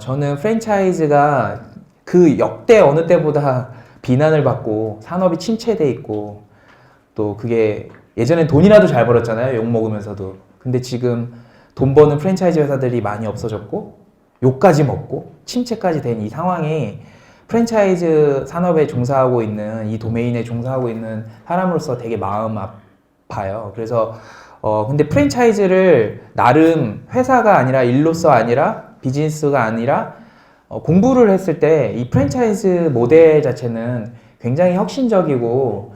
저는 프랜차이즈가 그 역대 어느 때보다 비난을 받고 산업이 침체돼 있고 또 그게 예전엔 돈이라도 잘 벌었잖아요. 욕 먹으면서도. 근데 지금 돈 버는 프랜차이즈 회사들이 많이 없어졌고 욕까지 먹고 침체까지 된 이 상황에 프랜차이즈 산업에 종사하고 있는 이 도메인에 종사하고 있는 사람으로서 되게 마음 아파요. 그래서 근데 프랜차이즈를 나름 회사가 아니라 일로서 아니라 비즈니스가 아니라 공부를 했을 때 이 프랜차이즈 모델 자체는 굉장히 혁신적이고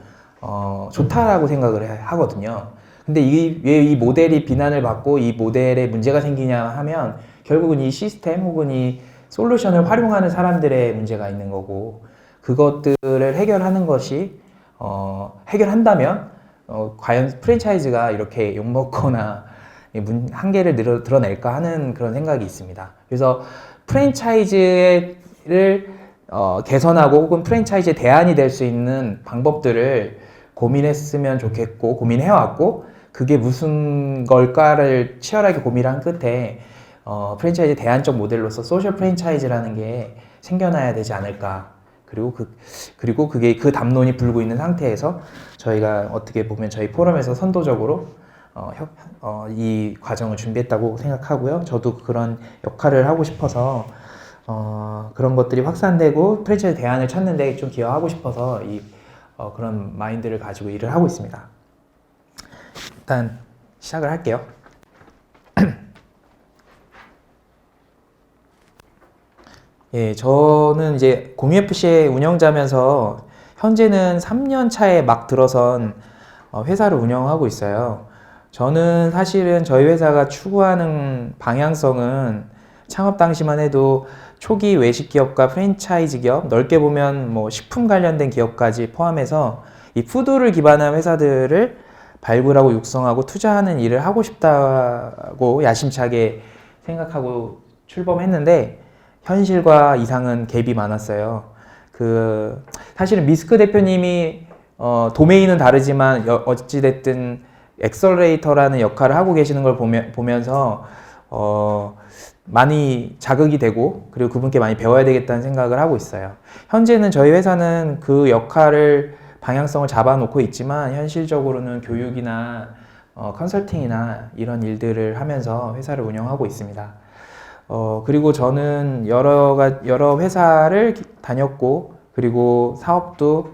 좋다라고 생각을 하거든요. 근데 왜 이 모델이 비난을 받고 이 모델에 문제가 생기냐 하면 결국은 이 시스템 혹은 이 솔루션을 활용하는 사람들의 문제가 있는 거고 그것들을 해결하는 것이 해결한다면 과연 프랜차이즈가 이렇게 욕먹거나 한계를 드러낼까 하는 그런 생각이 있습니다. 그래서 프랜차이즈를 개선하고 혹은 프랜차이즈의 대안이 될 수 있는 방법들을 고민했으면 좋겠고 고민해왔고 그게 무슨 걸까를 치열하게 고민한 끝에 프랜차이즈 대안적 모델로서 소셜 프랜차이즈라는 게 생겨나야 되지 않을까. 그리고 그게 그 담론이 불고 있는 상태에서 저희가 어떻게 보면 저희 포럼에서 선도적으로 이 과정을 준비했다고 생각하고요. 저도 그런 역할을 하고 싶어서 그런 것들이 확산되고 프랜차이즈 대안을 찾는 데 좀 기여하고 싶어서 그런 마인드를 가지고 일을 하고 있습니다. 일단 시작을 할게요. 예, 저는 이제 공유FC의 운영자면서 현재는 3년 차에 막 들어선 회사를 운영하고 있어요. 저는 사실은 저희 회사가 추구하는 방향성은 창업 당시만 해도 초기 외식 기업과 프랜차이즈 기업, 넓게 보면 뭐 식품 관련된 기업까지 포함해서 이 푸드를 기반한 회사들을 발굴하고 육성하고 투자하는 일을 하고 싶다고 야심차게 생각하고 출범했는데 현실과 이상은 갭이 많았어요. 사실은 미스크 대표님이 도메인은 다르지만 어찌됐든 엑셀러레이터라는 역할을 하고 계시는 걸 보면서 많이 자극이 되고 그리고 그분께 많이 배워야 되겠다는 생각을 하고 있어요. 현재는 저희 회사는 그 역할을 방향성을 잡아놓고 있지만 현실적으로는 교육이나 컨설팅이나 이런 일들을 하면서 회사를 운영하고 있습니다. 그리고 저는 여러 회사를 다녔고 그리고 사업도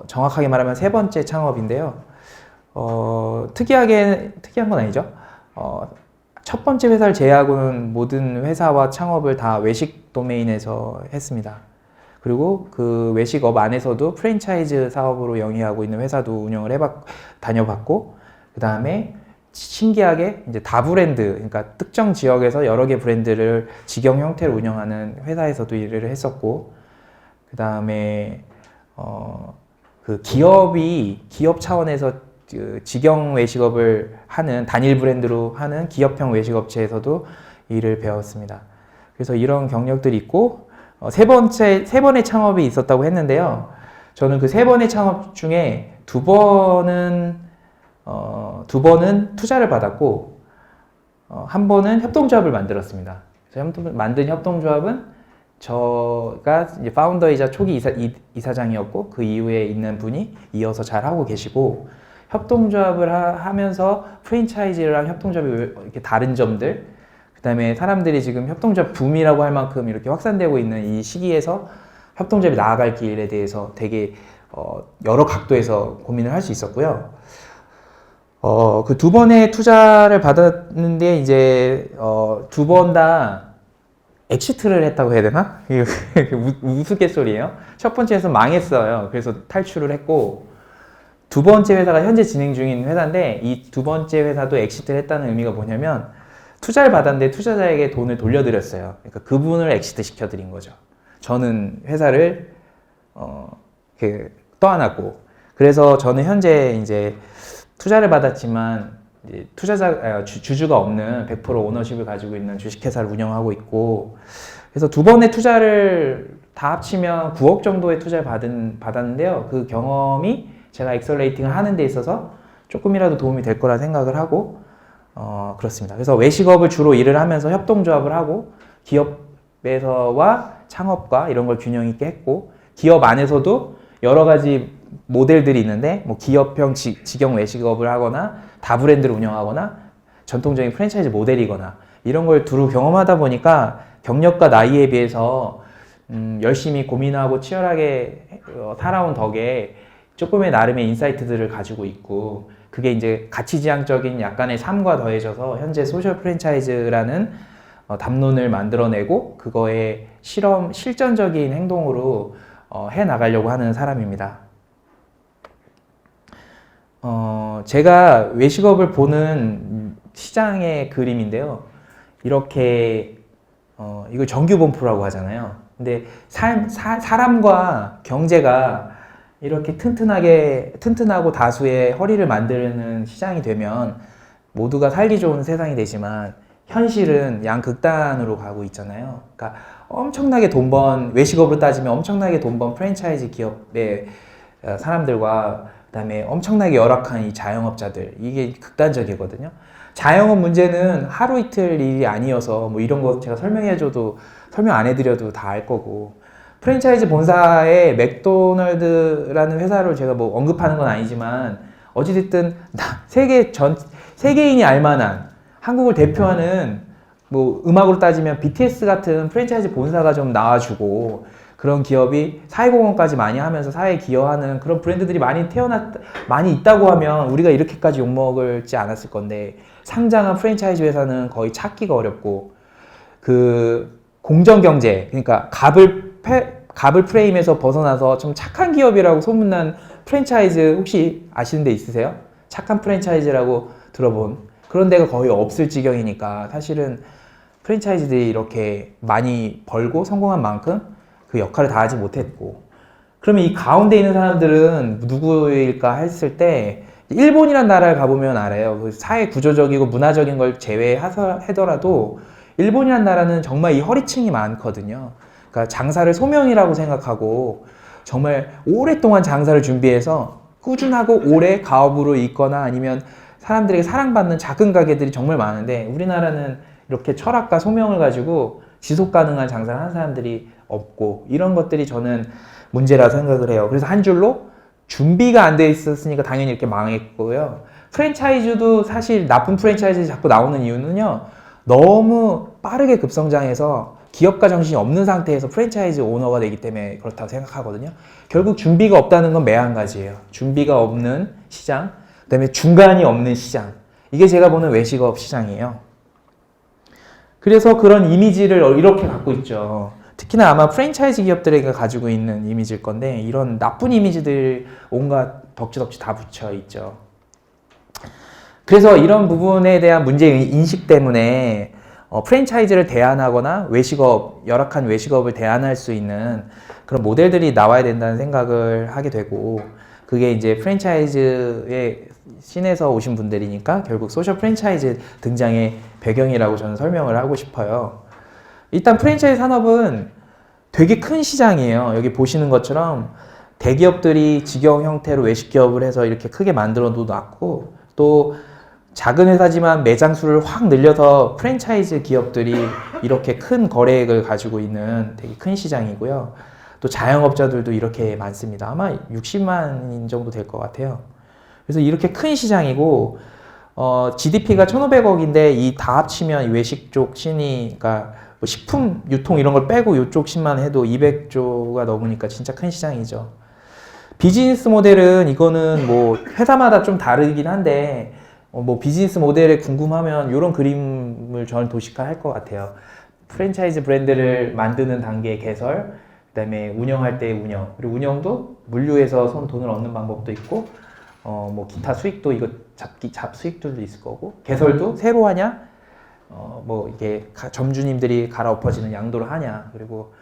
정확하게 말하면 세 번째 창업인데요. 특이한 건 아니죠. 첫 번째 회사를 제외하고는 모든 회사와 창업을 다 외식 도메인에서 했습니다. 그리고 그 외식업 안에서도 프랜차이즈 사업으로 영위하고 있는 회사도 운영을 다녀봤고, 그 다음에 신기하게 이제 다브랜드, 그러니까 특정 지역에서 여러 개 브랜드를 직영 형태로 운영하는 회사에서도 일을 했었고, 그 다음에 그 기업 차원에서 그 직영 외식업을 하는 단일 브랜드로 하는 기업형 외식업체에서도 일을 배웠습니다. 그래서 이런 경력들이 있고 세 번의 창업이 있었다고 했는데요. 저는 그 세 번의 창업 중에 두 번은 투자를 받았고 한 번은 협동조합을 만들었습니다. 그래서 만든 협동조합은 저가 이제 파운더이자 초기 이사장이었고 그 이후에 있는 분이 이어서 잘 하고 계시고 협동조합을 하면서 프랜차이즈랑 협동조합이 이렇게 다른 점들, 그 다음에 사람들이 지금 협동조합 붐이라고 할 만큼 이렇게 확산되고 있는 이 시기에서 협동조합이 나아갈 길에 대해서 되게 여러 각도에서 고민을 할 수 있었고요. 그 두 번의 투자를 받았는데 이제 두 번 다 엑시트를 했다고 해야 되나? 우스갯소리예요. 첫 번째에서 망했어요. 그래서 탈출을 했고 두 번째 회사가 현재 진행 중인 회사인데 이 두 번째 회사도 엑시트를 했다는 의미가 뭐냐면 투자를 받았는데 투자자에게 돈을 돌려드렸어요. 그러니까 그분을 엑시트 시켜드린 거죠. 저는 회사를 떠안았고 그래서 저는 현재 이제 투자를 받았지만 이제 주주가 없는 100% 오너십을 가지고 있는 주식회사를 운영하고 있고 그래서 두 번의 투자를 다 합치면 9억 정도의 투자를 받았는데요. 그 경험이 제가 엑셀레이팅을 하는 데 있어서 조금이라도 도움이 될 거라 생각을 하고 그렇습니다. 그래서 외식업을 주로 일을 하면서 협동조합을 하고 기업 기업에서와 창업과 이런 걸 균형 있게 했고, 기업 안에서도 여러 가지 모델들이 있는데 뭐 기업형 직영 외식업을 하거나 다브랜드를 운영하거나 전통적인 프랜차이즈 모델이거나 이런 걸 두루 경험하다 보니까 경력과 나이에 비해서 열심히 고민하고 치열하게 살아온 덕에 조금의 나름의 인사이트들을 가지고 있고, 그게 이제 가치지향적인 약간의 삶과 더해져서 현재 소셜 프랜차이즈라는 담론을 만들어내고 그거에 실전적인 행동으로 해 나가려고 하는 사람입니다. 제가 외식업을 보는 시장의 그림인데요. 이렇게 이걸 정규본프라고 하잖아요. 근데 사람과 경제가 이렇게 튼튼하고 다수의 허리를 만드는 시장이 되면 모두가 살기 좋은 세상이 되지만, 현실은 양극단으로 가고 있잖아요. 그러니까 엄청나게 외식업으로 따지면 엄청나게 돈 번 프랜차이즈 기업의 사람들과 그다음에 엄청나게 열악한 이 자영업자들, 이게 극단적이거든요. 자영업 문제는 하루 이틀 일이 아니어서 뭐 이런 거 제가 설명 안 해드려도 다 알 거고, 프랜차이즈 본사에 맥도날드라는 회사를 제가 뭐 언급하는 건 아니지만 어찌됐든 세계인이 알만한 한국을 대표하는 뭐 음악으로 따지면 BTS 같은 프랜차이즈 본사가 좀 나와주고, 그런 기업이 사회공헌까지 많이 하면서 사회에 기여하는 그런 브랜드들이 많이 있다고 하면 우리가 이렇게까지 욕먹을지 않았을 건데, 상장한 프랜차이즈 회사는 거의 찾기가 어렵고, 그 공정경제, 그러니까 갑을 프레임에서 벗어나서 좀 착한 기업이라고 소문난 프랜차이즈 혹시 아시는 데 있으세요? 착한 프랜차이즈라고 들어본 그런 데가 거의 없을 지경이니까, 사실은 프랜차이즈들이 이렇게 많이 벌고 성공한 만큼 그 역할을 다하지 못했고, 그러면 이 가운데 있는 사람들은 누구일까 했을 때, 일본이란 나라를 가보면 알아요. 그 사회 구조적이고 문화적인 걸 제외하더라도 일본이란 나라는 정말 이 허리층이 많거든요. 그러니까 장사를 소명이라고 생각하고 정말 오랫동안 장사를 준비해서 꾸준하고 오래 가업으로 있거나 아니면 사람들에게 사랑받는 작은 가게들이 정말 많은데, 우리나라는 이렇게 철학과 소명을 가지고 지속 가능한 장사를 하는 사람들이 없고, 이런 것들이 저는 문제라 생각을 해요. 그래서 한 줄로 준비가 안 돼 있었으니까 당연히 이렇게 망했고요. 프랜차이즈도 사실 나쁜 프랜차이즈 자꾸 나오는 이유는요, 너무 빠르게 급성장해서 기업가 정신이 없는 상태에서 프랜차이즈 오너가 되기 때문에 그렇다고 생각하거든요. 결국 준비가 없다는 건 매한가지예요. 준비가 없는 시장, 그 다음에 중간이 없는 시장. 이게 제가 보는 외식업 시장이에요. 그래서 그런 이미지를 이렇게 갖고 있죠. 특히나 아마 프랜차이즈 기업들에게 가지고 있는 이미지일 건데, 이런 나쁜 이미지들 온갖 덕지덕지 다 붙여 있죠. 그래서 이런 부분에 대한 문제 인식 때문에 프랜차이즈를 대안하거나 열악한 외식업을 대안할 수 있는 그런 모델들이 나와야 된다는 생각을 하게 되고, 그게 이제 프랜차이즈의 씬에서 오신 분들이니까 결국 소셜 프랜차이즈 등장의 배경이라고 저는 설명을 하고 싶어요. 일단 프랜차이즈 산업은 되게 큰 시장이에요. 여기 보시는 것처럼 대기업들이 직영 형태로 외식 기업을 해서 이렇게 크게 만들어 놨고, 또 작은 회사지만 매장 수를 확 늘려서 프랜차이즈 기업들이 이렇게 큰 거래액을 가지고 있는 되게 큰 시장이고요. 또 자영업자들도 이렇게 많습니다. 아마 60만인 정도 될 것 같아요. 그래서 이렇게 큰 시장이고, GDP가 1,500억인데 이 다 합치면 이 외식 쪽 씬이, 그러니까 뭐 식품 유통 이런 걸 빼고 이쪽 씬만 해도 200조가 넘으니까 진짜 큰 시장이죠. 비즈니스 모델은 이거는 뭐 회사마다 좀 다르긴 한데, 뭐 비즈니스 모델에 궁금하면 이런 그림을 저는 도식화할 것 같아요. 프랜차이즈 브랜드를 만드는 단계 개설, 그다음에 운영할 때 운영, 그리고 운영도 물류에서 돈을 얻는 방법도 있고, 뭐 기타 수익도 이거 잡수익들도 있을 거고, 개설도 새로 하냐, 뭐 이게 점주님들이 갈아엎어지는 양도를 하냐, 그리고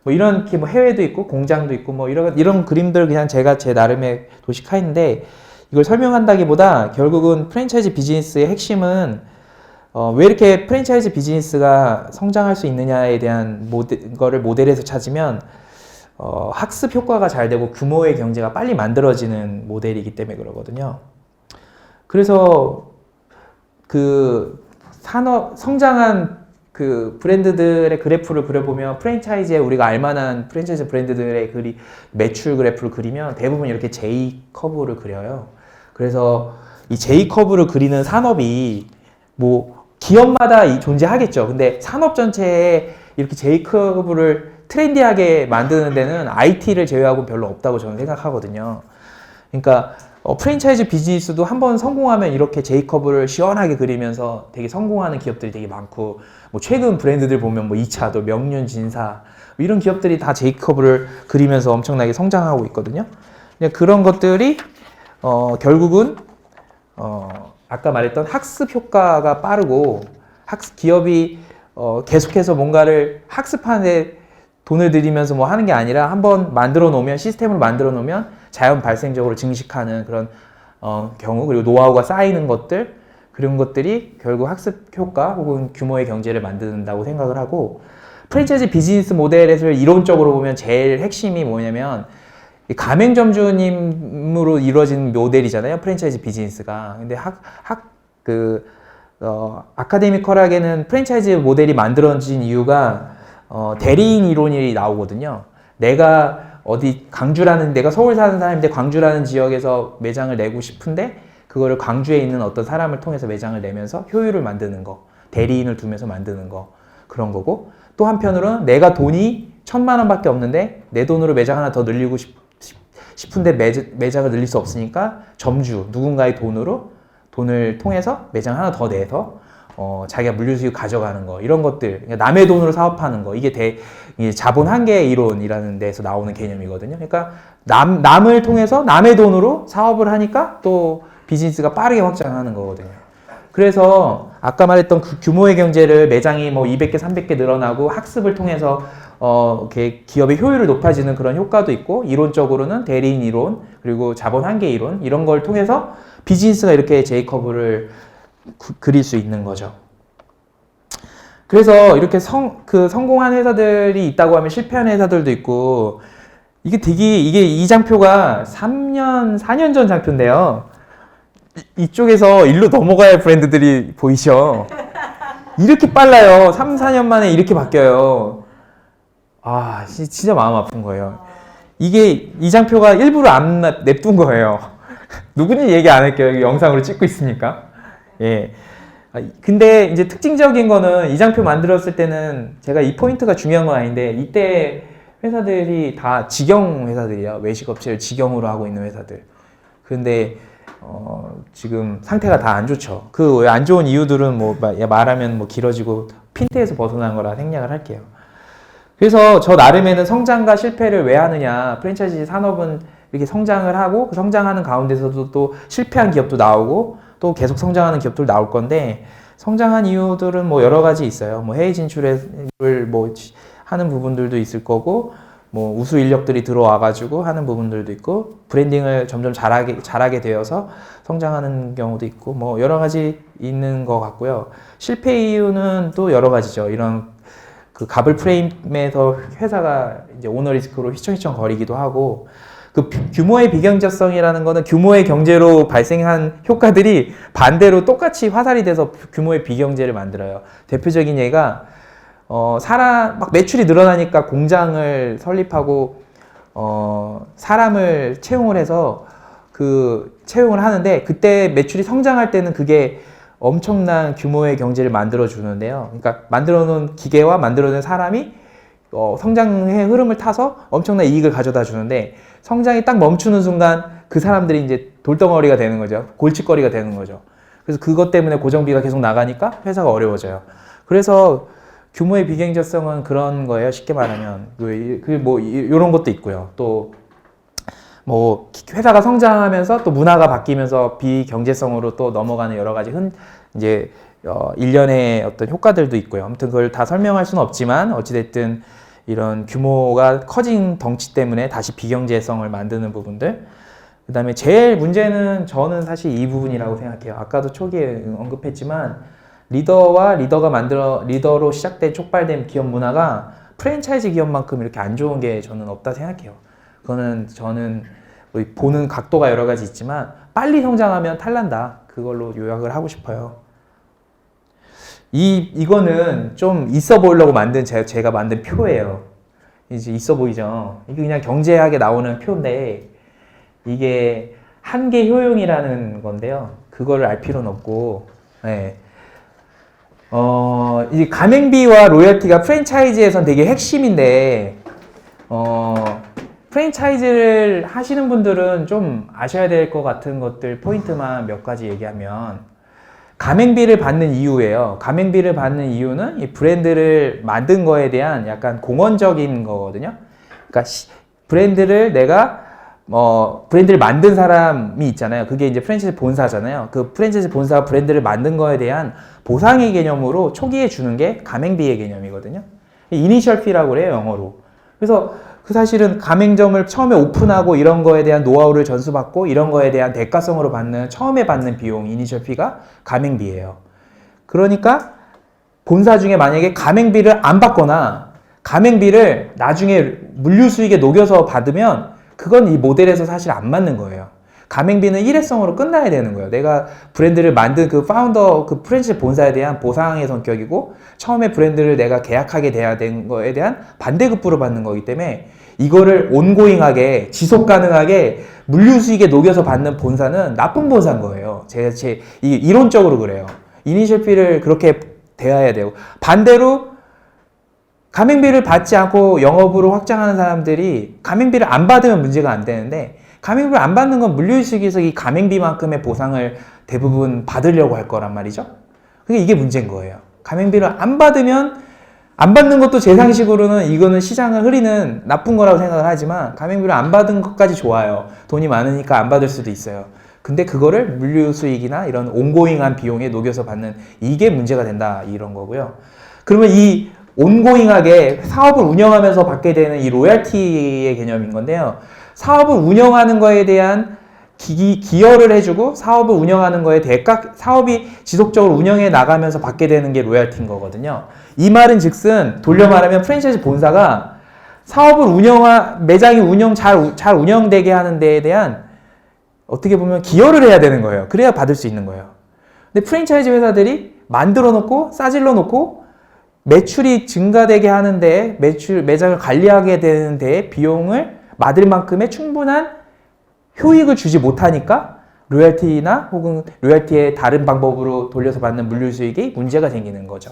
뭐 이런 뭐 해외도 있고 공장도 있고 뭐 이런 그림들 그냥 제가 제 나름의 도식화했는데, 이걸 설명한다기보다 결국은 프랜차이즈 비즈니스의 핵심은 왜 이렇게 프랜차이즈 비즈니스가 성장할 수 있느냐에 대한 거를 모델에서 찾으면 학습 효과가 잘 되고 규모의 경제가 빨리 만들어지는 모델이기 때문에 그러거든요. 그래서 그 성장한 그 브랜드들의 그래프를 그려보면 프랜차이즈에 우리가 알만한 프랜차이즈 브랜드들의 매출 그래프를 그리면 대부분 이렇게 J 커브를 그려요. 그래서 이 J 커브를 그리는 산업이 뭐 기업마다 존재하겠죠. 근데 산업 전체에 이렇게 J 커브를 트렌디하게 만드는 데는 IT를 제외하고 별로 없다고 저는 생각하거든요. 그러니까 프랜차이즈 비즈니스도 한번 성공하면 이렇게 J커브를 시원하게 그리면서 되게 성공하는 기업들이 되게 많고, 뭐 최근 브랜드들 보면 뭐 2차도, 명륜, 진사 이런 기업들이 다 J커브를 그리면서 엄청나게 성장하고 있거든요. 그런 것들이 결국은 아까 말했던 학습 효과가 빠르고, 기업이 계속해서 뭔가를 학습하는데 돈을 들이면서 뭐 하는 게 아니라 한번 만들어 놓으면, 시스템을 만들어 놓으면 자연 발생적으로 증식하는 그런 경우, 그리고 노하우가 쌓이는 것들, 그런 것들이 결국 학습 효과 혹은 규모의 경제를 만든다고 생각을 하고, 프랜차이즈 비즈니스 모델에서 이론적으로 보면 제일 핵심이 뭐냐면 가맹점주님으로 이루어진 모델이잖아요, 프랜차이즈 비즈니스가. 근데 아카데미컬하게는 프랜차이즈 모델이 만들어진 이유가 대리인 이론이 나오거든요. 내가 서울 사는 사람인데 광주라는 지역에서 매장을 내고 싶은데, 그거를 광주에 있는 어떤 사람을 통해서 매장을 내면서 효율을 만드는 거, 대리인을 두면서 만드는 거, 그런 거고, 또 한편으로는 내가 돈이 1,000만 원밖에 없는데 내 돈으로 매장 하나 더 늘리고 싶은데 매장을 늘릴 수 없으니까 누군가의 돈을 통해서 매장 하나 더 내서 자기가 물류수익 가져가는 거, 이런 것들, 그러니까 남의 돈으로 사업하는 거, 이게 자본 한계 이론이라는 데서 나오는 개념이거든요. 그러니까 남을 통해서 남의 돈으로 사업을 하니까 또 비즈니스가 빠르게 확장하는 거거든요. 그래서 아까 말했던 그 규모의 경제를, 매장이 뭐 200개, 300개 늘어나고 학습을 통해서 이렇게 기업의 효율을 높아지는 그런 효과도 있고, 이론적으로는 대리인 이론, 그리고 자본 한계 이론, 이런 걸 통해서 비즈니스가 이렇게 J커브를 그릴 수 있는 거죠. 그래서 이렇게 성공한 회사들이 있다고 하면 실패한 회사들도 있고, 이게 이 장표가 3년, 4년 전 장표인데요. 이쪽에서 일로 넘어가야 할 브랜드들이 보이죠? 이렇게 빨라요. 3, 4년 만에 이렇게 바뀌어요. 아, 진짜 마음 아픈 거예요. 이 장표가 일부러 안 냅둔 거예요. 누군지 얘기 안 할게요. 영상으로 찍고 있으니까. 예. 근데 이제 특징적인 거는, 이 장표 만들었을 때는 제가 이 포인트가 중요한 건 아닌데, 이때 회사들이 다 직영 회사들이야. 외식업체를 직영으로 하고 있는 회사들. 근데 지금 상태가 다 안 좋죠. 그 안 좋은 이유들은 뭐 말하면 뭐 길어지고 핀트에서 벗어난 거라 생략을 할게요. 그래서 저 나름에는 성장과 실패를 왜 하느냐, 프랜차이즈 산업은 이렇게 성장을 하고, 그 성장하는 가운데서도 또 실패한 기업도 나오고 또 계속 성장하는 기업들 나올 건데, 성장한 이유들은 뭐 여러 가지 있어요. 뭐 해외 진출을 뭐 하는 부분들도 있을 거고, 뭐 우수 인력들이 들어와가지고 하는 부분들도 있고, 브랜딩을 점점 잘하게 되어서 성장하는 경우도 있고, 뭐 여러 가지 있는 것 같고요. 실패 이유는 또 여러 가지죠. 이런 그 가블 프레임에서 회사가 이제 오너 리스크로 휘청휘청 거리기도 하고, 그 규모의 비경제성이라는 거는 규모의 경제로 발생한 효과들이 반대로 똑같이 화살이 돼서 규모의 비경제를 만들어요. 대표적인 예가 막 매출이 늘어나니까 공장을 설립하고 사람을 채용을 해서 채용을 하는데, 그때 매출이 성장할 때는 그게 엄청난 규모의 경제를 만들어 주는데요. 그러니까 만들어 놓은 기계와 만들어 놓은 사람이 성장의 흐름을 타서 엄청난 이익을 가져다 주는데, 성장이 딱 멈추는 순간 그 사람들이 이제 돌덩어리가 되는 거죠. 골칫거리가 되는 거죠. 그래서 그것 때문에 고정비가 계속 나가니까 회사가 어려워져요. 그래서 규모의 비경제성은 그런 거예요. 쉽게 말하면 뭐 이런 것도 있고요. 또 뭐 회사가 성장하면서 또 문화가 바뀌면서 비경제성으로 또 넘어가는 여러 가지 이제 일련의 어떤 효과들도 있고요. 아무튼 그걸 다 설명할 수는 없지만, 어찌됐든 이런 규모가 커진 덩치 때문에 다시 비경제성을 만드는 부분들. 그 다음에 제일 문제는 저는 사실 이 부분이라고 생각해요. 아까도 초기에 언급했지만, 리더로 시작된 촉발된 기업 문화가 프랜차이즈 기업만큼 이렇게 안 좋은 게 저는 없다 생각해요. 그거는 저는 보는 각도가 여러 가지 있지만, 빨리 성장하면 탈난다. 그걸로 요약을 하고 싶어요. 이거는 좀 있어 보이려고 만든 제가 만든 표예요. 이제 있어 보이죠? 이게 그냥 경제학에 나오는 표인데 이게 한계 효용이라는 건데요. 그거를 알 필요는 없고, 네. 이제 가맹비와 로열티가 프랜차이즈에선 되게 핵심인데, 프랜차이즈를 하시는 분들은 좀 아셔야 될 것 같은 것들 포인트만 몇 가지 얘기하면, 가맹비를 받는 이유예요. 가맹비를 받는 이유는 이 브랜드를 만든 거에 대한 약간 공헌적인 거거든요. 그러니까 브랜드를 브랜드를 만든 사람이 있잖아요. 그게 이제 프랜차이즈 본사잖아요. 그 프랜차이즈 본사가 브랜드를 만든 거에 대한 보상의 개념으로 초기에 주는 게 가맹비의 개념이거든요. 이니셜 피라고 그래요, 영어로. 그래서 사실은 가맹점을 처음에 오픈하고 이런 거에 대한 노하우를 전수받고 이런 거에 대한 대가성으로 처음에 받는 비용, 이니셜 피가 가맹비예요. 그러니까 본사 중에 만약에 가맹비를 안 받거나 가맹비를 나중에 물류 수익에 녹여서 받으면 그건 이 모델에서 사실 안 맞는 거예요. 가맹비는 일회성으로 끝나야 되는 거예요. 내가 브랜드를 만든 그 파운더, 그 프랜차이즈 본사에 대한 보상의 성격이고 처음에 브랜드를 내가 계약하게 돼야 된 거에 대한 반대급부를 받는 거기 때문에 이거를 온고잉하게 지속 가능하게 물류 수익에 녹여서 받는 본사는 나쁜 본사인 거예요. 이론적으로 그래요. 이니셜 피를 그렇게 대해야 되고 반대로 가맹비를 받지 않고 영업으로 확장하는 사람들이 가맹비를 안 받으면 문제가 안 되는데 가맹비를 안 받는 건 물류식에서 이 가맹비만큼의 보상을 대부분 받으려고 할 거란 말이죠. 그게 이게 문제인 거예요. 가맹비를 안 받으면 안 받는 것도 제 상식으로는 이거는 시장을 흐리는 나쁜 거라고 생각을 하지만 가맹비를 안 받은 것까지 좋아요. 돈이 많으니까 안 받을 수도 있어요. 근데 그거를 물류 수익이나 이런 온고잉한 비용에 녹여서 받는 이게 문제가 된다 이런 거고요. 그러면 이 온고잉하게 사업을 운영하면서 받게 되는 이 로열티의 개념인 건데요. 사업을 운영하는 거에 대한 기여를 해주고 사업을 운영하는 거에 사업이 지속적으로 운영해 나가면서 받게 되는 게 로열티인 거거든요. 이 말은 즉슨 돌려 말하면 프랜차이즈 본사가 사업을 매장이 잘 운영되게 하는 데에 대한 어떻게 보면 기여를 해야 되는 거예요. 그래야 받을 수 있는 거예요. 근데 프랜차이즈 회사들이 만들어 놓고 싸질러 놓고 매출이 증가되게 하는데 매장을 관리하게 되는데 비용을 받을 만큼의 충분한 효익을 주지 못하니까 로열티나 혹은 로열티의 다른 방법으로 돌려서 받는 물류 수익이 문제가 생기는 거죠.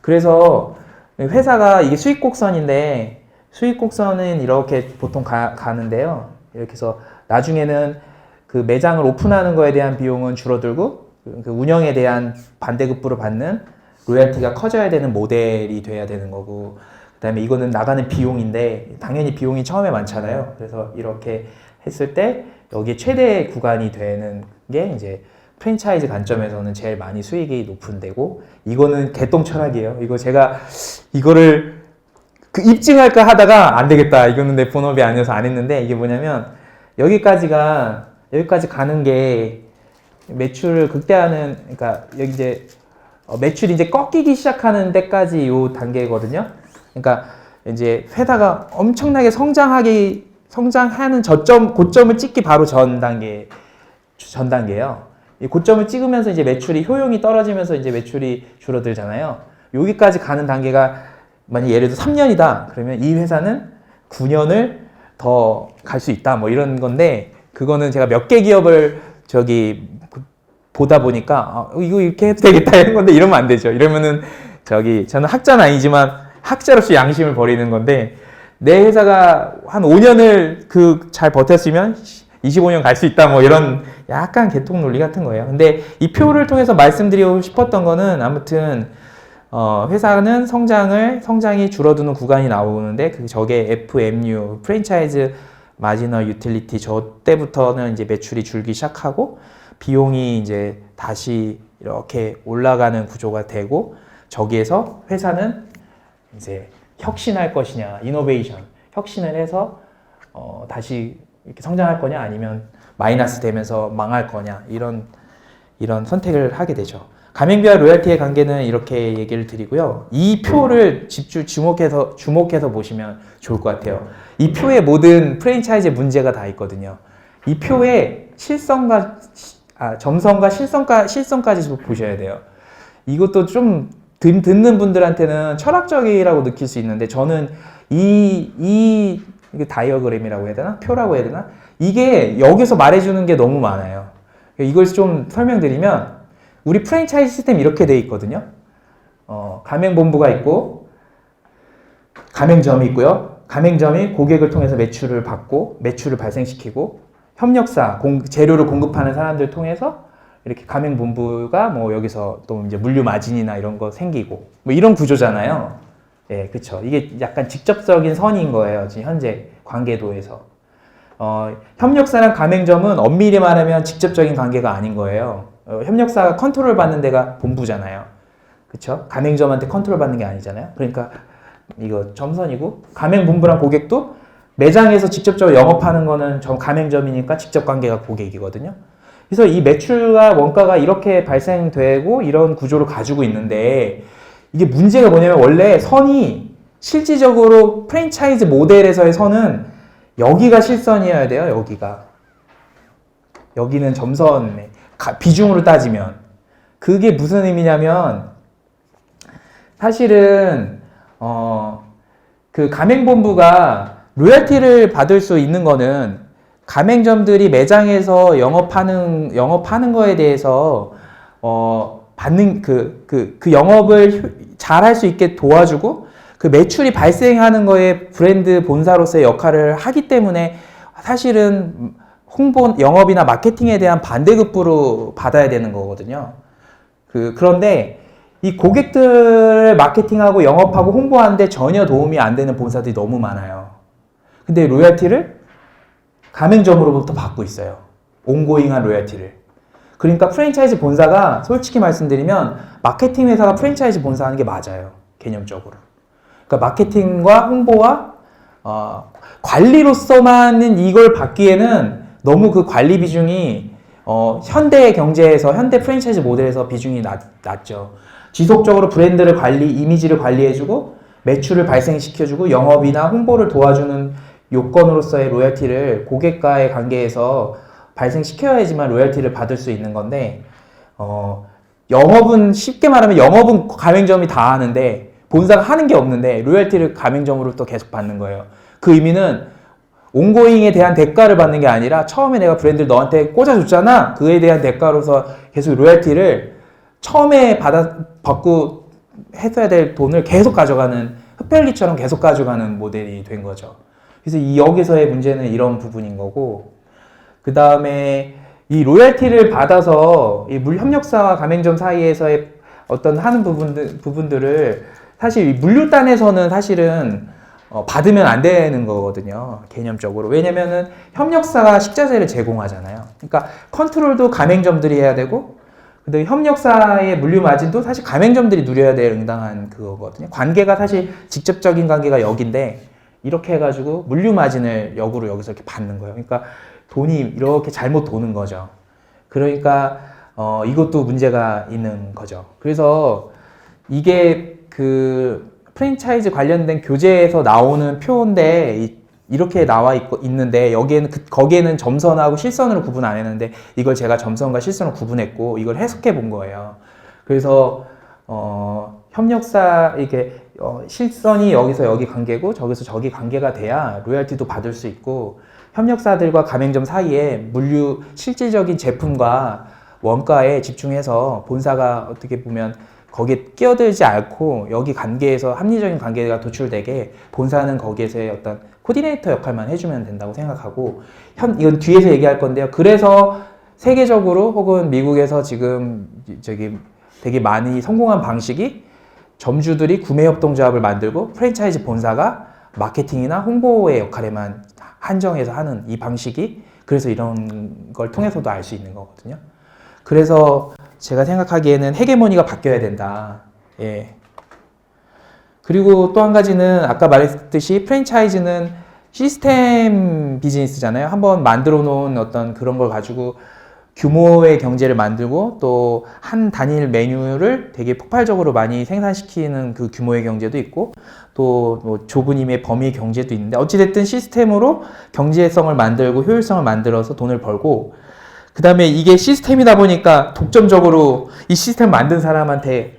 그래서 회사가 이게 수익 곡선인데 수익 곡선은 이렇게 보통 가는데요. 이렇게 해서 나중에는 그 매장을 오픈하는 거에 대한 비용은 줄어들고 그 운영에 대한 반대급부를 받는 로열티가 커져야 되는 모델이 돼야 되는 거고 그 다음에 이거는 나가는 비용인데 당연히 비용이 처음에 많잖아요. 그래서 이렇게 했을 때 여기 최대 구간이 되는 게 이제 프랜차이즈 관점에서는 제일 많이 수익이 높은 데고 이거는 개똥 철학이에요. 이거 제가 이거를 입증할까 하다가 안 되겠다. 이거는 내 본업이 아니어서 안 했는데 이게 뭐냐면 여기까지 가는 게 매출을 극대화하는 그러니까 여기 이제 매출이 이제 꺾이기 시작하는 데까지 요 단계거든요. 그러니까 이제 회사가 엄청나게 성장하는 고점을 찍기 바로 전 단계예요. 이 고점을 찍으면서 이제 매출이 효용이 떨어지면서 이제 매출이 줄어들잖아요. 여기까지 가는 단계가 만약 예를 들어 3년이다. 그러면 이 회사는 9년을 더 갈 수 있다. 뭐 이런 건데 그거는 제가 몇 개 기업을 보다 보니까 이거 이렇게 해도 되겠다 이런 건데 이러면 안 되죠. 이러면은 저는 학자는 아니지만 학자로서 양심을 버리는 건데 내 회사가 한 5년을 잘 버텼으면 25년 갈 수 있다 뭐 이런 약간 개통 논리 같은 거예요. 근데 이 표를 통해서 말씀드리고 싶었던 거는 아무튼 회사는 성장이 줄어드는 구간이 나오는데 저게 FMU 프랜차이즈 마지널 유틸리티 저 때부터는 이제 매출이 줄기 시작하고 비용이 이제 다시 이렇게 올라가는 구조가 되고 저기에서 회사는 이제 혁신할 것이냐, 이노베이션, 혁신을 해서 다시 이렇게 성장할 거냐 아니면 마이너스 되면서 망할 거냐 이런 선택을 하게 되죠. 가맹비와 로열티의 관계는 이렇게 얘기를 드리고요. 이 표를 주목해서 보시면 좋을 것 같아요. 이 표에 모든 프랜차이즈의 문제가 다 있거든요. 이 표에 점성과 실성까지 보셔야 돼요. 이것도 좀 듣는 분들한테는 철학적이라고 느낄 수 있는데 저는 이게 다이어그램이라고 해야 되나? 표라고 해야 되나? 이게 여기서 말해주는 게 너무 많아요. 이걸 좀 설명드리면 우리 프랜차이즈 시스템 이렇게 돼 있거든요. 가맹본부가 있고 가맹점이 있고요. 가맹점이 고객을 통해서 매출을 받고 매출을 발생시키고 협력사, 재료를 공급하는 사람들 통해서 이렇게 가맹본부가 뭐 여기서 또 이제 물류 마진이나 이런 거 생기고 뭐 이런 구조잖아요. 예, 그렇죠. 이게 약간 직접적인 선인 거예요. 지금 현재 관계도에서. 협력사랑 가맹점은 엄밀히 말하면 직접적인 관계가 아닌 거예요. 협력사가 컨트롤 받는 데가 본부잖아요. 그렇죠? 가맹점한테 컨트롤 받는 게 아니잖아요. 그러니까 이거 점선이고 가맹본부랑 고객도 매장에서 직접적으로 영업하는 거는 가맹점이니까 직접 관계가 고객이거든요. 그래서 이 매출과 원가가 이렇게 발생되고 이런 구조를 가지고 있는데 이게 문제가 뭐냐면 원래 선이 실질적으로 프랜차이즈 모델에서의 선은 여기가 실선이어야 돼요. 여기가. 여기는 점선 비중으로 따지면 그게 무슨 의미냐면 사실은 그 가맹본부가 로열티를 받을 수 있는 거는 가맹점들이 매장에서 영업하는 거에 대해서 받는 그 영업을 잘 할 수 있게 도와주고 그 매출이 발생하는 거에 브랜드 본사로서의 역할을 하기 때문에 사실은 홍보, 영업이나 마케팅에 대한 반대급부로 받아야 되는 거거든요. 그런데 이 고객들을 마케팅하고 영업하고 홍보하는데 전혀 도움이 안 되는 본사들이 너무 많아요. 근데 로열티를 가맹점으로부터 받고 있어요. 온고잉한 로열티를. 그러니까 프랜차이즈 본사가 솔직히 말씀드리면 마케팅 회사가 프랜차이즈 본사 하는 게 맞아요. 개념적으로. 그러니까 마케팅과 홍보와 관리로서만은 이걸 받기에는 너무 그 관리 비중이 현대 경제에서 현대 프랜차이즈 모델에서 비중이 낮죠. 지속적으로 브랜드를 이미지를 관리해주고 매출을 발생시켜주고 영업이나 홍보를 도와주는 요건으로서의 로열티를 고객과의 관계에서 발생시켜야지만 로열티를 받을 수 있는 건데 영업은 쉽게 말하면 영업은 가맹점이 다 하는데 본사가 하는 게 없는데 로열티를 가맹점으로부터 계속 받는 거예요. 그 의미는 온고잉에 대한 대가를 받는 게 아니라 처음에 내가 브랜드를 너한테 꽂아줬잖아. 그에 대한 대가로서 계속 로열티를 처음에 받고 했어야 될 돈을 계속 가져가는 흡혈귀처럼 계속 가져가는 모델이 된 거죠. 그래서 여기서의 문제는 이런 부분인 거고 그 다음에 이 로열티를 받아서 이 물협력사와 가맹점 사이에서의 어떤 하는 부분들을 사실 물류단에서는 사실은 받으면 안 되는 거거든요. 개념적으로. 왜냐면은 협력사가 식자재를 제공하잖아요. 그러니까 컨트롤도 가맹점들이 해야 되고 근데 협력사의 물류 마진도 사실 가맹점들이 누려야 될 응당한 그거거든요. 관계가 사실 직접적인 관계가 여기인데 이렇게 해가지고 물류 마진을 역으로 여기서 이렇게 받는 거예요. 그러니까 돈이 이렇게 잘못 도는 거죠. 그러니까 이것도 문제가 있는 거죠. 그래서 이게 그 프랜차이즈 관련된 교재에서 나오는 표인데 이렇게 나와 있는데 거기에는 점선하고 실선으로 구분 안 했는데 이걸 제가 점선과 실선을 구분했고 이걸 해석해 본 거예요. 그래서 협력사 이게 실선이 여기서 여기 관계고 저기서 저기 관계가 돼야 로열티도 받을 수 있고 협력사들과 가맹점 사이에 물류 실질적인 제품과 원가에 집중해서 본사가 어떻게 보면 거기에 끼어들지 않고 여기 관계에서 합리적인 관계가 도출되게 본사는 거기에서의 어떤 코디네이터 역할만 해주면 된다고 생각하고 이건 뒤에서 얘기할 건데요. 그래서 세계적으로 혹은 미국에서 지금 되게 많이 성공한 방식이 점주들이 구매협동조합을 만들고 프랜차이즈 본사가 마케팅이나 홍보의 역할에만 한정해서 하는 이 방식이 그래서 이런 걸 통해서도 알 수 있는 거거든요. 그래서 제가 생각하기에는 헤게모니가 바뀌어야 된다. 예. 그리고 또 한 가지는 아까 말했듯이 프랜차이즈는 시스템 비즈니스잖아요. 한번 만들어 놓은 어떤 그런 걸 가지고 규모의 경제를 만들고 또 한 단일 메뉴를 되게 폭발적으로 많이 생산시키는 그 규모의 경제도 있고 또 뭐 좁은 힘의 범위의 경제도 있는데 어찌됐든 시스템으로 경제성을 만들고 효율성을 만들어서 돈을 벌고 그 다음에 이게 시스템이다 보니까 독점적으로 이 시스템 만든 사람한테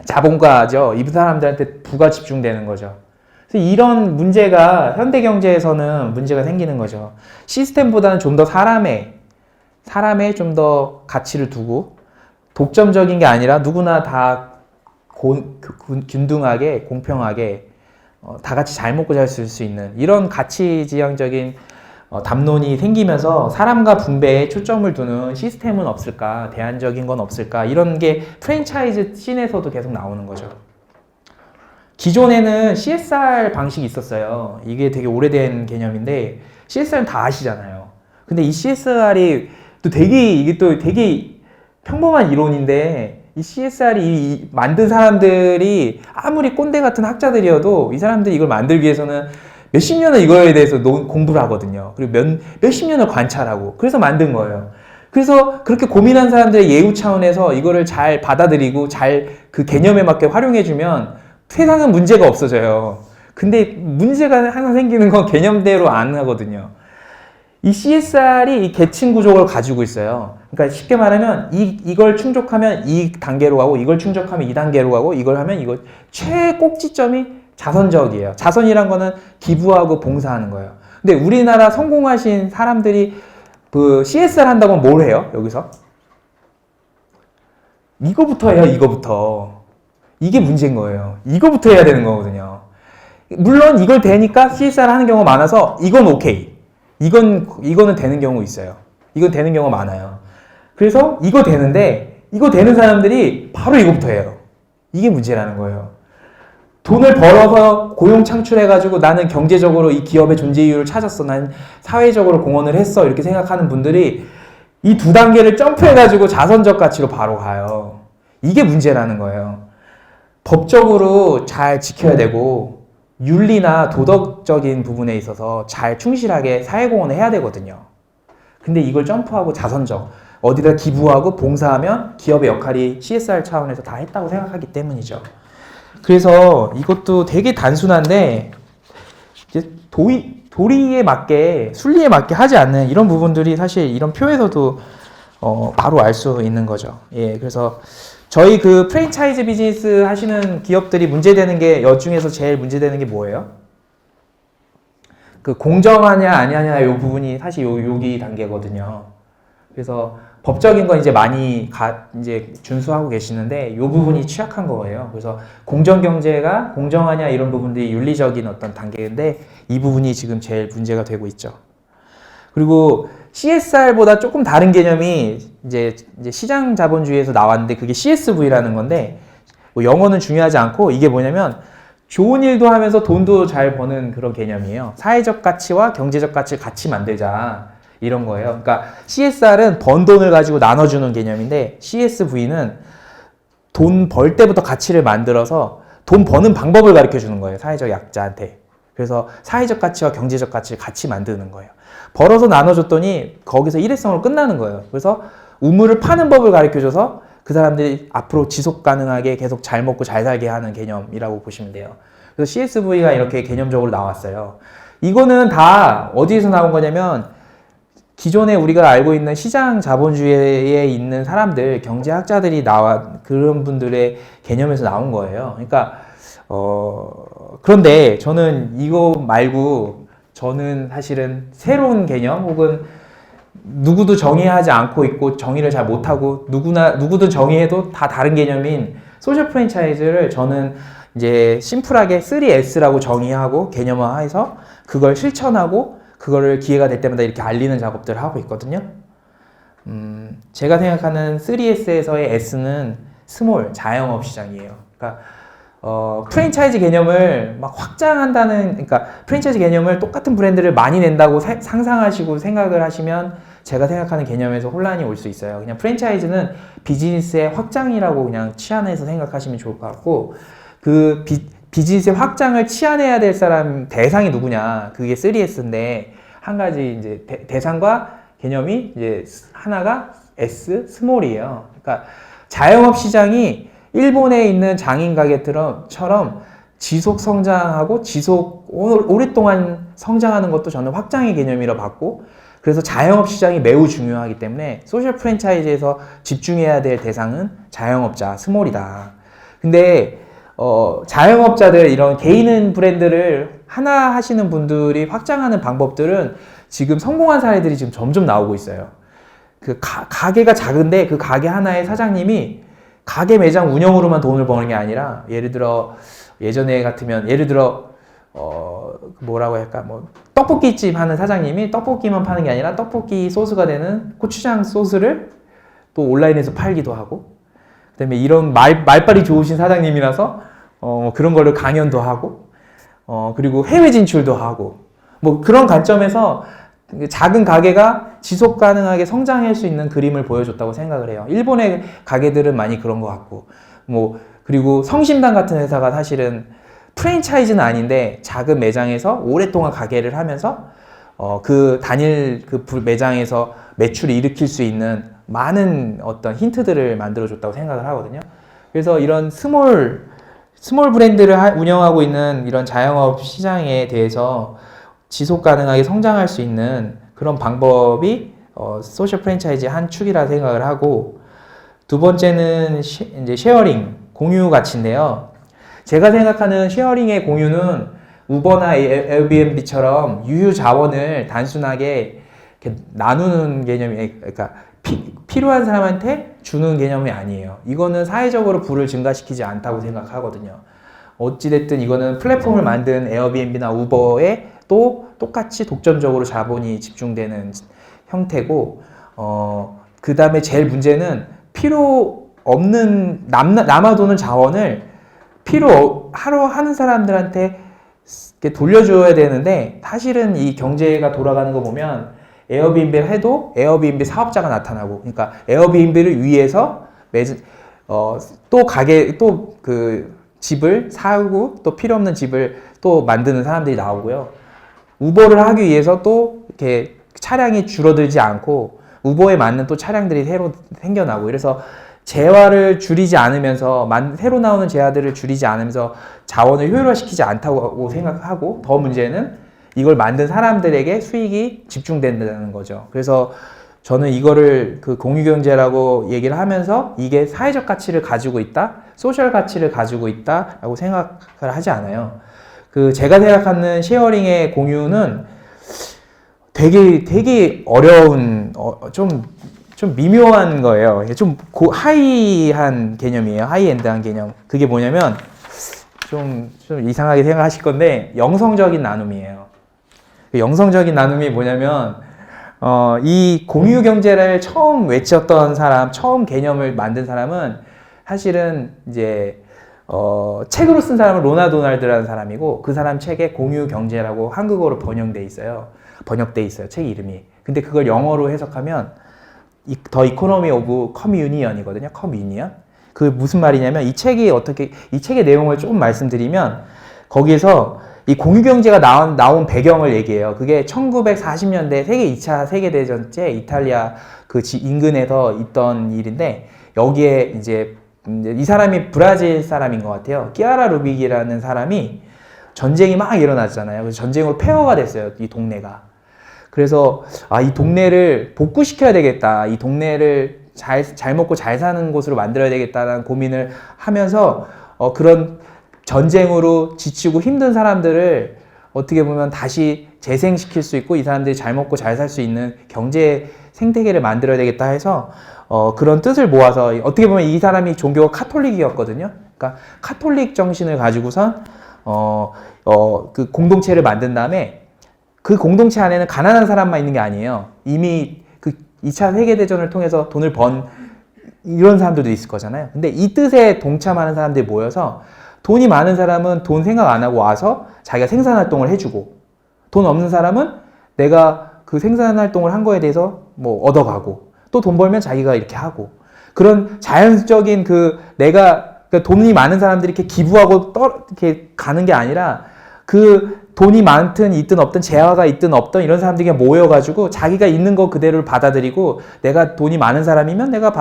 자본가죠. 이 사람들한테 부가 집중되는 거죠. 그래서 이런 문제가 현대 경제에서는 문제가 생기는 거죠. 시스템보다는 좀 더 사람에 좀 더 가치를 두고 독점적인 게 아니라 누구나 다 균등하게 공평하게 다 같이 잘 먹고 잘 쓸 수 있는 이런 가치지향적인 담론이 생기면서 사람과 분배에 초점을 두는 시스템은 없을까, 대안적인 건 없을까 이런 게 프랜차이즈 씬에서도 계속 나오는 거죠. 기존에는 CSR 방식이 있었어요. 이게 되게 오래된 개념인데 CSR은 다 아시잖아요. 근데 이 CSR이 이게 또 되게 평범한 이론인데 이 CSR이 만든 사람들이 아무리 꼰대 같은 학자들이어도 이 사람들이 이걸 만들기 위해서는 몇십 년을 이거에 대해서 공부를 하거든요. 그리고 몇십 년을 관찰하고 그래서 만든 거예요. 그래서 그렇게 고민한 사람들의 예우 차원에서 이거를 잘 받아들이고 잘 그 개념에 맞게 활용해주면 세상은 문제가 없어져요. 근데 문제가 항상 생기는 건 개념대로 안 하거든요. 이 CSR이 이 계층 구조를 가지고 있어요. 그러니까 쉽게 말하면 이걸 충족하면 이 단계로 가고 이걸 충족하면 이 단계로 가고 이걸 하면 이거 최꼭지점이 자선적이에요. 자선이란 거는 기부하고 봉사하는 거예요. 근데 우리나라 성공하신 사람들이 그 CSR 한다고 하면 뭘 해요? 여기서? 이거부터 해요. 이거부터. 이게 문제인 거예요. 이거부터 해야 되는 거거든요. 물론 이걸 되니까 CSR 하는 경우가 많아서 이건 오케이. 이거는 되는 경우 있어요. 이건 되는 경우가 많아요. 그래서 이거 되는데 이거 되는 사람들이 바로 이거부터 해요. 이게 문제라는 거예요. 돈을 벌어서 고용 창출해가지고 나는 경제적으로 이 기업의 존재 이유를 찾았어. 난 사회적으로 공헌을 했어. 이렇게 생각하는 분들이 이 두 단계를 점프해가지고 자선적 가치로 바로 가요. 이게 문제라는 거예요. 법적으로 잘 지켜야 되고 윤리나 도덕적인 부분에 있어서 잘 충실하게 사회공헌을 해야 되거든요. 근데 이걸 점프하고 자선적, 어디다 기부하고 봉사하면 기업의 역할이 CSR 차원에서 다 했다고 생각하기 때문이죠. 그래서 이것도 되게 단순한데 이제 도리에 맞게 순리에 맞게 하지 않는 이런 부분들이 사실 이런 표에서도 바로 알 수 있는 거죠. 예, 그래서 저희 그 프랜차이즈 비즈니스 하시는 기업들이 문제되는 게 여중에서 제일 문제되는 게 뭐예요? 그 공정하냐 아니하냐 이 부분이 사실 여기 단계거든요. 그래서 법적인 건 이제 많이 이제 준수하고 계시는데 이 부분이 취약한 거예요. 그래서 공정 경제가 공정하냐 이런 부분들이 윤리적인 어떤 단계인데 이 부분이 지금 제일 문제가 되고 있죠. 그리고 CSR보다 조금 다른 개념이 이제 시장 자본주의에서 나왔는데 그게 CSV라는 건데 뭐 영어는 중요하지 않고 이게 뭐냐면 좋은 일도 하면서 돈도 잘 버는 그런 개념이에요. 사회적 가치와 경제적 가치를 같이 만들자 이런 거예요. 그러니까 CSR은 번 돈을 가지고 나눠주는 개념인데 CSV는 돈 벌 때부터 가치를 만들어서 돈 버는 방법을 가르쳐 주는 거예요. 사회적 약자한테. 그래서 사회적 가치와 경제적 가치를 같이 만드는 거예요. 벌어서 나눠줬더니 거기서 일회성으로 끝나는 거예요. 그래서 우물을 파는 법을 가르쳐줘서 그 사람들이 앞으로 지속 가능하게 계속 잘 먹고 잘 살게 하는 개념이라고 보시면 돼요. 그래서 CSV가 이렇게 개념적으로 나왔어요. 이거는 다 어디에서 나온 거냐면 기존에 우리가 알고 있는 시장 자본주의에 있는 사람들, 경제학자들이 그런 분들의 개념에서 나온 거예요. 그러니까 그런데 저는 이거 말고 저는 사실은 새로운 개념 혹은 누구도 정의하지 않고 있고 정의를 잘 못하고 누구든 정의해도 다 다른 개념인 소셜 프랜차이즈를 저는 이제 심플하게 3S라고 정의하고 개념화해서 그걸 실천하고 그거를 기회가 될 때마다 이렇게 알리는 작업들을 하고 있거든요. 제가 생각하는 3S에서의 S는 스몰, 자영업 시장이에요. 그러니까 프랜차이즈 개념을 막 확장한다는, 그러니까 프랜차이즈 개념을 똑같은 브랜드를 많이 낸다고 상상하시고 생각을 하시면 제가 생각하는 개념에서 혼란이 올 수 있어요. 그냥 프랜차이즈는 비즈니스의 확장이라고 그냥 치환해서 생각하시면 좋을 것 같고, 그 비즈니스의 확장을 치환해야 될 사람 대상이 누구냐? 그게 3S인데 한 가지 이제 대상과 개념이 이제 하나가 S 스몰이에요. 그러니까 자영업 시장이 일본에 있는 장인 가게처럼 지속 성장하고 오랫동안 성장하는 것도 저는 확장의 개념이라 봤고, 그래서 자영업 시장이 매우 중요하기 때문에 소셜 프랜차이즈에서 집중해야 될 대상은 자영업자, 스몰이다. 근데 자영업자들 이런 개인 브랜드를 하나 하시는 분들이 확장하는 방법들은 지금 성공한 사례들이 지금 점점 나오고 있어요. 그 가게가 작은데 그 가게 하나의 사장님이 가게 매장 운영으로만 돈을 버는 게 아니라 예를 들어 예전에 같으면 예를 들어 뭐라고 할까 뭐 떡볶이집 하는 사장님이 떡볶이만 파는 게 아니라 떡볶이 소스가 되는 고추장 소스를 또 온라인에서 팔기도 하고 그다음에 이런 말빨이 좋으신 사장님이라서 그런 걸로 강연도 하고 그리고 해외 진출도 하고 뭐 그런 관점에서 작은 가게가 지속 가능하게 성장할 수 있는 그림을 보여줬다고 생각을 해요. 일본의 가게들은 많이 그런 것 같고 뭐 그리고 성심당 같은 회사가 사실은 프랜차이즈는 아닌데 작은 매장에서 오랫동안 가게를 하면서 그 단일 그 매장에서 매출을 일으킬 수 있는 많은 어떤 힌트들을 만들어줬다고 생각을 하거든요. 그래서 이런 스몰 브랜드를 운영하고 있는 이런 자영업 시장에 대해서 지속 가능하게 성장할 수 있는 그런 방법이 소셜 프랜차이즈의 한 축이라 생각을 하고 두 번째는 이제 쉐어링, 공유 가치인데요. 제가 생각하는 쉐어링의 공유는 우버나 에어비앤비처럼 유유 자원을 단순하게 이렇게 나누는 개념이 그러니까 필요한 사람한테 주는 개념이 아니에요. 이거는 사회적으로 부를 증가시키지 않다고 생각하거든요. 어찌됐든 이거는 플랫폼을 만든 에어비앤비나 우버에 또 똑같이 독점적으로 자본이 집중되는 형태고 그 다음에 제일 문제는 필요 없는 남아도는 자원을 하러 하는 사람들한테 돌려줘야 되는데 사실은 이 경제가 돌아가는 거 보면 에어비앤비를 해도 에어비앤비 사업자가 나타나고 그러니까 에어비앤비를 위해서 또 가게 또 그 집을 사고 또 필요 없는 집을 또 만드는 사람들이 나오고요. 우버를 하기 위해서 또 이렇게 차량이 줄어들지 않고 우버에 맞는 또 차량들이 새로 생겨나고 이래서 재화를 줄이지 않으면서 새로 나오는 재화들을 줄이지 않으면서 자원을 효율화시키지 않다고 생각하고 더 문제는 이걸 만든 사람들에게 수익이 집중된다는 거죠. 그래서 저는 이거를 그 공유경제라고 얘기를 하면서 이게 사회적 가치를 가지고 있다, 소셜 가치를 가지고 있다라고 생각을 하지 않아요. 그 제가 생각하는 쉐어링의 공유는 되게 어려운 좀 미묘한 거예요. 좀 하이한 개념이에요. 하이엔드한 개념. 그게 뭐냐면 좀 이상하게 생각하실 건데 영성적인 나눔이에요. 영성적인 나눔이 뭐냐면 이 공유 경제를 처음 외쳤던 사람, 처음 개념을 만든 사람은 사실은 이제 책으로 쓴 사람은 로나 도날드라는 사람이고 그 사람 책에 공유 경제라고 한국어로 번역돼 있어요. 책 이름이. 근데 그걸 영어로 해석하면 더 이코노미 오브 커뮤니언이거든요. 커뮤니언. 그 무슨 말이냐면 이 책의 내용을 조금 말씀드리면 거기에서 이 공유경제가 나온 배경을 얘기해요. 그게 1940년대 2차 세계대전 때 이탈리아 그 인근에서 있던 일인데 여기에 이제 이 사람이 브라질 사람인 것 같아요. 끼아라 루빅이라는 사람이 전쟁이 막 일어났잖아요. 그래서 전쟁으로 폐허가 됐어요. 이 동네가. 그래서 이 동네를 복구시켜야 되겠다. 이 동네를 잘 먹고 잘 사는 곳으로 만들어야 되겠다는 고민을 하면서 그런 전쟁으로 지치고 힘든 사람들을 어떻게 보면 다시 재생시킬 수 있고 이 사람들이 잘 먹고 잘 살 수 있는 경제 생태계를 만들어야 되겠다 해서 그런 뜻을 모아서 어떻게 보면 이 사람이 종교가 카톨릭이었거든요. 그러니까 카톨릭 정신을 가지고선 그 공동체를 만든 다음에 그 공동체 안에는 가난한 사람만 있는 게 아니에요. 이미 그 2차 세계대전을 통해서 돈을 번 이런 사람들도 있을 거잖아요. 근데 이 뜻에 동참하는 사람들이 모여서 돈이 많은 사람은 돈 생각 안 하고 와서 자기가 생산활동을 해주고 돈 없는 사람은 내가 그 생산활동을 한 거에 대해서 뭐 얻어가고 또 돈 벌면 자기가 이렇게 하고 그런 자연적인 내가 돈이 많은 사람들이 이렇게 기부하고 이렇게 가는 게 아니라 그 돈이 많든 있든 없든 재화가 있든 없든 이런 사람들이 모여가지고 자기가 있는 거 그대로 받아들이고 내가 돈이 많은 사람이면 내가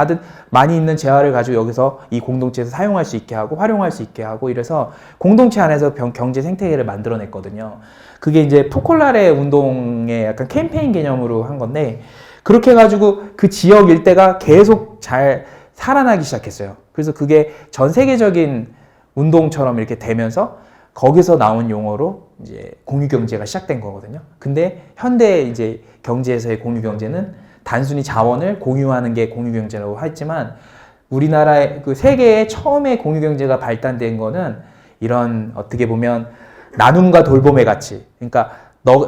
많이 있는 재화를 가지고 여기서 이 공동체에서 사용할 수 있게 하고 활용할 수 있게 하고 이래서 공동체 안에서 경제 생태계를 만들어냈거든요. 그게 이제 포콜라레 운동의 약간 캠페인 개념으로 한 건데 그렇게 해가지고 그 지역 일대가 계속 잘 살아나기 시작했어요. 그래서 그게 전 세계적인 운동처럼 이렇게 되면서 거기서 나온 용어로 이제 공유경제가 시작된 거거든요. 근데 현대 이제 경제에서의 공유경제는 단순히 자원을 공유하는 게 공유경제라고 했지만 우리나라의 그 세계에 처음에 공유경제가 발달된 거는 이런 어떻게 보면 나눔과 돌봄의 가치. 그러니까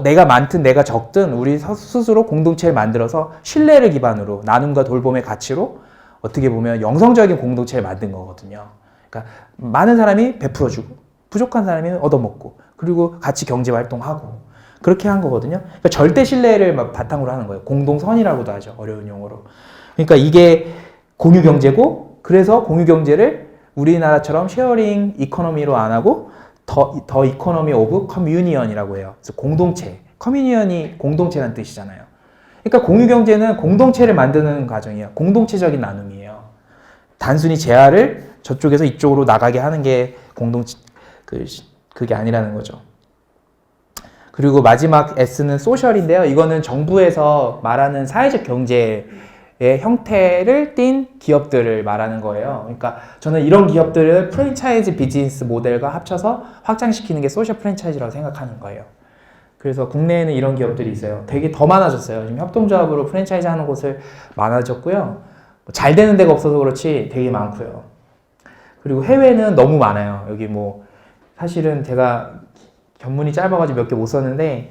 내가 많든 내가 적든 우리 스스로 공동체를 만들어서 신뢰를 기반으로 나눔과 돌봄의 가치로 어떻게 보면 영성적인 공동체를 만든 거거든요. 그러니까 많은 사람이 베풀어주고 부족한 사람이 얻어먹고 그리고 같이 경제 활동하고 그렇게 한 거거든요. 그러니까 절대 신뢰를 막 바탕으로 하는 거예요. 공동선이라고도 하죠. 어려운 용어로. 그러니까 이게 공유경제고 그래서 공유경제를 우리나라처럼 쉐어링 이코노미로 안 하고 더 이코노미 오브 커뮤니언이라고 해요. 그래서 공동체. 커뮤니언이 공동체라는 뜻이잖아요. 그러니까 공유경제는 공동체를 만드는 과정이에요. 공동체적인 나눔이에요. 단순히 재화를 저쪽에서 이쪽으로 나가게 하는 게 그게 아니라는 거죠. 그리고 마지막 S는 소셜인데요. 이거는 정부에서 말하는 사회적 경제의 형태를 띈 기업들을 말하는 거예요. 그러니까 저는 이런 기업들을 프랜차이즈 비즈니스 모델과 합쳐서 확장시키는 게 소셜 프랜차이즈라고 생각하는 거예요. 그래서 국내에는 이런 기업들이 있어요. 되게 더 많아졌어요. 지금 협동조합으로 프랜차이즈 하는 곳을 많아졌고요. 잘 되는 데가 없어서 그렇지 되게 많고요. 그리고 해외는 너무 많아요. 여기 뭐 사실은 제가 견문이 짧아가지고 몇 개 못 썼는데